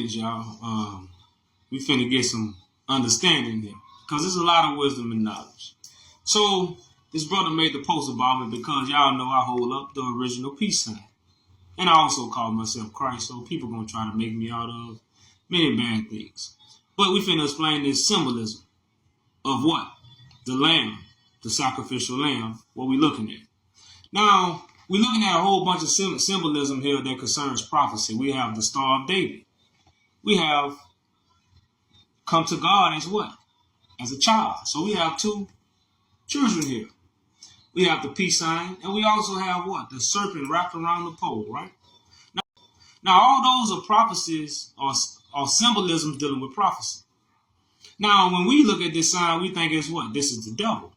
this, y'all. We finna get some understanding here, because there's a lot of wisdom and knowledge. So this brother made the post about me because y'all know I hold up the original peace sign. And I also call myself Christ, so people gonna try to make me out of many bad things. But we finna explain this symbolism of what? The lamb, the sacrificial lamb, what we looking at. Now, we're looking at a whole bunch of symbolism here that concerns prophecy. We have the Star of David. We have come to God as what? As a child. So we have two children here. We have the peace sign, and we also have what? The serpent wrapped around the pole, right? Now all those are prophecies or symbolisms dealing with prophecy. Now, when we look at this sign, we think it's what? This is the devil.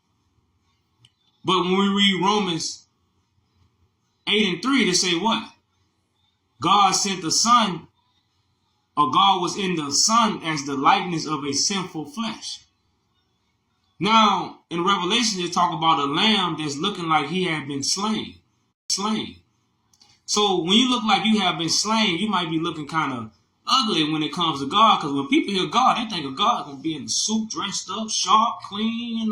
But when we read Romans 8:3, they say what? God sent the Son, or God was in the Son as the likeness of a sinful flesh. Now, in Revelation, they talk about a lamb that's looking like he had been slain. So when you look like you have been slain, you might be looking kind of ugly when it comes to God, because when people hear God, they think of God going to be in the suit, dressed up, sharp, clean,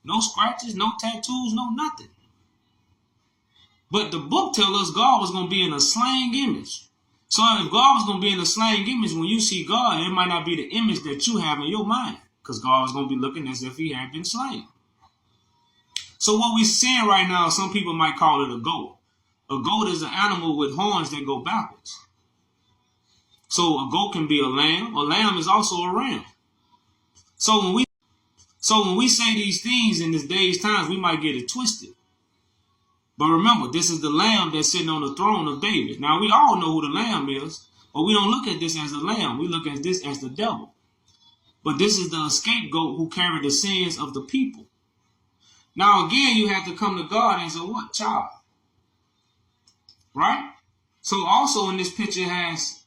no scratches, no tattoos, no nothing. But the book tells us God was going to be in a slain image. So if God was going to be in a slain image, when you see God, it might not be the image that you have in your mind, because God was going to be looking as if he had been slain. So what we're seeing right now, some people might call it a goat. A goat is an animal with horns that go backwards. So a goat can be a lamb. A lamb is also a ram. So when we say these things in this day's times, we might get it twisted. But remember, this is the lamb that's sitting on the throne of David. Now, we all know who the lamb is, but we don't look at this as the lamb. We look at this as the devil. But this is the scapegoat who carried the sins of the people. Now, again, you have to come to God as a what? Child. Right? So also in this picture has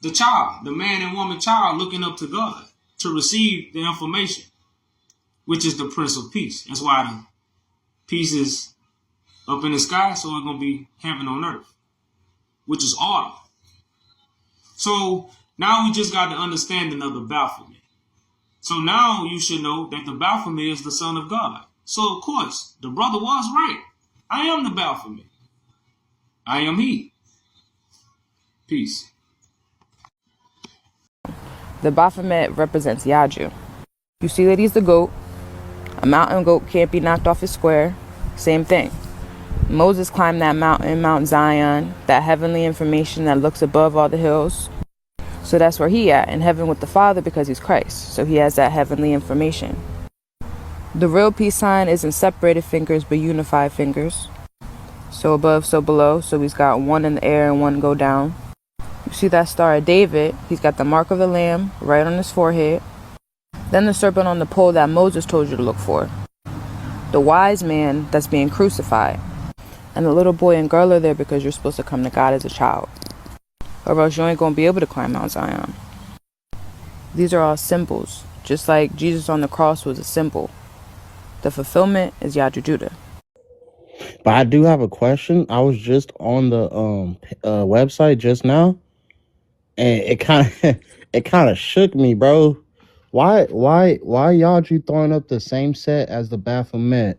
the child, the man and woman child looking up to God to receive the information, which is the Prince of Peace. That's why the peace is up in the sky, so it's going to be heaven on earth, which is order. So now we just got the understanding of the Baphomet. So now you should know that the Baphomet is the Son of God. So of course, the brother was right. I am the Baphomet. I am he. Peace. The Baphomet represents Yaju. You see that he's the goat. A mountain goat can't be knocked off his square. Same thing. Moses climbed that mountain, Mount Zion, that heavenly information that looks above all the hills. So that's where he at, in heaven with the Father, because he's Christ. So he has that heavenly information. The real peace sign isn't separated fingers, but unified fingers. So above, so below. So he's got one in the air and one go down. You see that Star of David? He's got the mark of the Lamb right on his forehead. Then the serpent on the pole that Moses told you to look for. The wise man that's being crucified. And the little boy and girl are there because you're supposed to come to God as a child. Or else you ain't going to be able to climb Mount Zion. These are all symbols. Just like Jesus on the cross was a symbol. The fulfillment is Yadu Judah. But I do have a question. I was just on the website just now, and it kind of shook me, bro. Why y'all throwing up the same set as the Baphomet?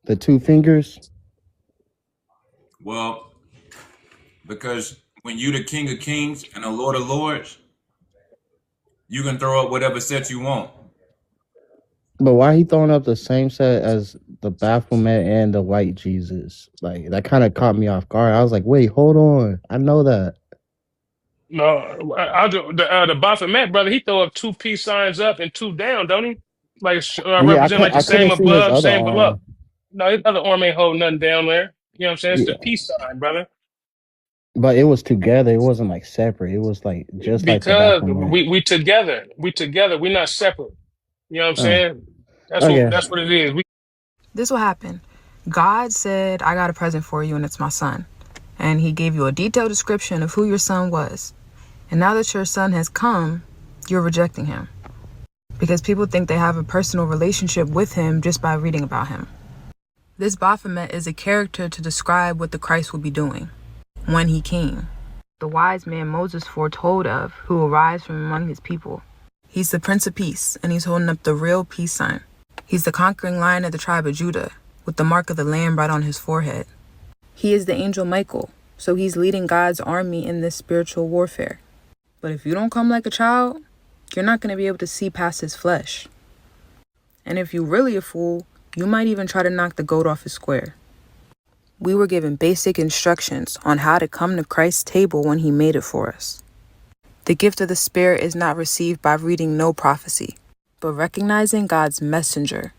The two fingers? Well, because when you the King of Kings and the Lord of Lords, you can throw up whatever set you want. But why he throwing up the same set as the Baphomet and the white Jesus? Like, that kind of caught me off guard. I was like, wait, hold on. I know that. No, I do the Baphomet brother. He throw up two peace signs up and two down, don't he? Like Yeah, represent like the I couldn't same see his above, other same below. arm. No, his other arm ain't holding nothing down there. You know what I'm saying? It's the Yeah, peace sign, brother. but it was together. It wasn't like separate. It was like just like the Because Baphomet. we together, we're not separate. You know what I'm Oh, saying? okay. That's what it is. This will happen. God said, I got a present for you and it's my son. And he gave you a detailed description of who your son was. And now that your son has come, you're rejecting him. Because people think they have a personal relationship with him just by reading about him. This Baphomet is a character to describe what the Christ will be doing. when he came. The wise man Moses foretold of, who will rise from among his people. He's the Prince of Peace, and he's holding up the real peace sign. He's the conquering lion of the tribe of Judah, with the mark of the Lamb right on his forehead. He is the angel Michael, so he's leading God's army in this spiritual warfare. But if you don't come like a child, you're not going to be able to see past his flesh. And if you're really a fool, you might even try to knock the goat off his square. We were given basic instructions on how to come to Christ's table when he made it for us. The gift of the Spirit is not received by reading no prophecy, but recognizing God's messenger